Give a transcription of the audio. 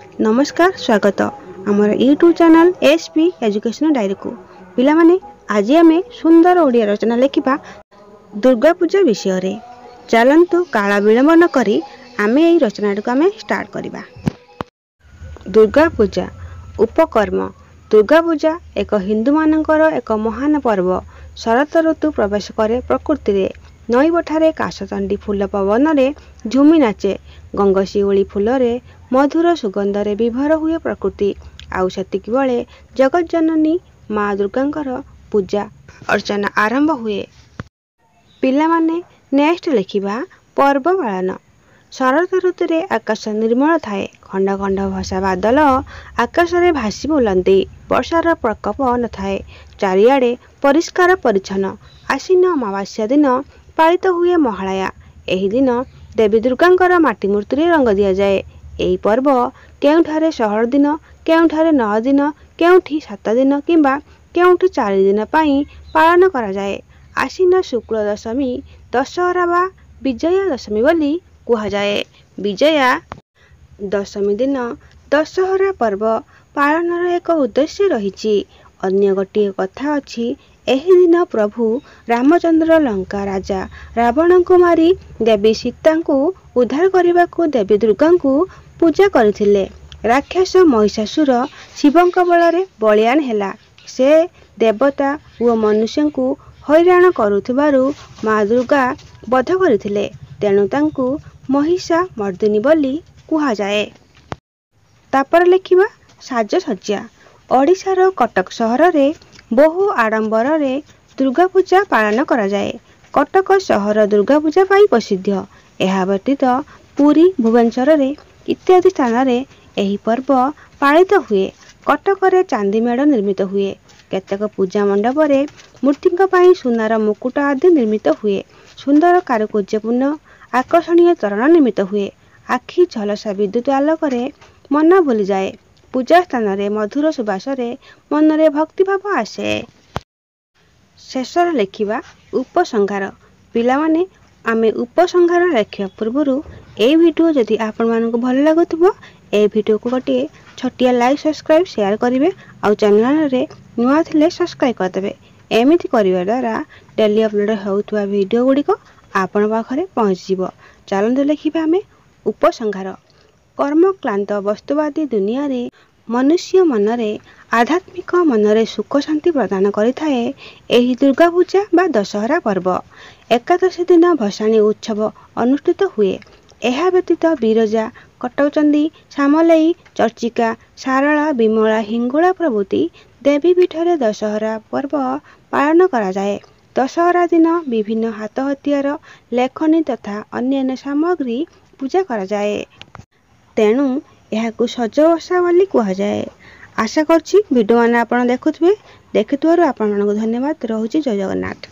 नमस्कार स्वागत आमर YouTube channel SP education diary को पिला माने आज आम सुंदर ओडिया रचना लिखा दुर्गा पूजा विषय रे चलतु काला विलंब न करी आमे यही रचना को आमे स्टार्ट करवा। दुर्गा पूजा उपकर्म। दुर्गा पूजा एक हिंदू मानकर एक महान पर्व। शरत ऋतु प्रवेश करे प्रकृति रे नई बठारे काशतंडी फूल पवन रे झुमी नाचे गंगशिउली फूल रे मधुर सुगंध रे विभोर हुए प्रकृति। आउ सेतिक बेले जगत जननी माँ दुर्गांकर पूजा अर्चना आरंभ हुए। पिला माने नेक्स्ट लिखिबा पर्व पालन। शरत ऋतु रे आकाश निर्मल थाए खंड खंड भसा बादल आकाश रे भासी बुलंती वर्षार प्रकोप न थाए चारिआडे परिष्कार परिच्छन्न। आसीन अमावास्या दिन पालित हुए महालया। एही दिन देवी दुर्गांकर माटी मूर्ति रे रंग दिया जाए। एही पर्व केउठारे 16 दिन केउठारे 9 दिन केउठी 7 दिन किंबा केउठी 4 दिन पई पालन करा जाए। आसीन शुक्ल दशमी दशहरा बा विजया दशमी बोली कुहा जाए। विजया दशमी दिन दशहरा पर्व पालनर एक उद्देश्य रही। अन्य गोटे कथा अछि एही दिन प्रभु रामचंद्र लंका राजा रावण को मारी देवी सीता को उद्धार करने को देवी दुर्गा को पूजा करथिले। राक्षस महिषासुर शिवंक बल बलियान हेला। से देवता व मनुष्य को हैरान करुथिबारु माँ दुर्गा बध करथिले। तेणु तांकु महिषा मर्दिनी बोली कुहा जाए। तापर लिखिबा साजसज्जा। ओडिशार कटक सहर रे बहु आडंबर रे दुर्गा पूजा पालन करा जाए। कटक सहर दुर्गा पूजा पाई प्रसिद्ध। एहा व्यतीत पुरी भुवनेश्वर रे इत्यादि स्थान रे एही पर्व पालित हुए। कटक रे चांदी मेढ़ निर्मित हुए। केतेक पूजा मंडप रे मूर्तिंक पाई सुनार मुकुट आदि निर्मित हुए। सुंदर कारुकार्यपूर्ण आकर्षणीय तोरण निर्मित हुए। आखि झलसा विद्युत आलोक रे मन भूली जाए। पूजा स्थान रे मधुर सुबास रे मन रे भक्ति भाव आसे। शेषर लिखिबा उपसंहार। पिला माने आमे उपसंहार लेखिया पूर्वरु ए वीडियो जदि आपण मानको भल लागुथबो ए वीडियो को गोटे छोटिया लाइक सब्सक्राइब शेयर करिवे आ चैनल रे नुआ थिले सब्सक्राइब कर देबे। एमिति करिवा द्वारा डेली अपलोड होउतवा वीडियो गुडी को आपण पाखरे पहुंच जिवो। चलंतु लिखिबा आमे उपसंहार। कर्म क्लांत वस्तुवादी दुनिया रे मनुष्य मनरे आध्यात्मिक मनरे सुख शांति प्रदान करिथाए एही दुर्गा पूजा बा दशहरा पर्व। एकादशी दिन भसाणी उत्सव अनुष्ठित हुए। एहा व्यतीत बिरजा कटकचंदी सामलई चर्चिका सारला विमला हिंगुला प्रभृति देवी पीठरे दशहरा पर्व पालन करा जाए। दशहरा दिन विभिन्न हाथ हथियार लेखनी तथा अन्य सामग्री पूजा करा जाए। तेणु यहाकू सजवसा बोली कुहा जाए। आशा करछि वीडियो माने आपण देखुथबे। देखिथवारु आपण मानकु धन्यवाद। रहुछि जय जगन्नाथ।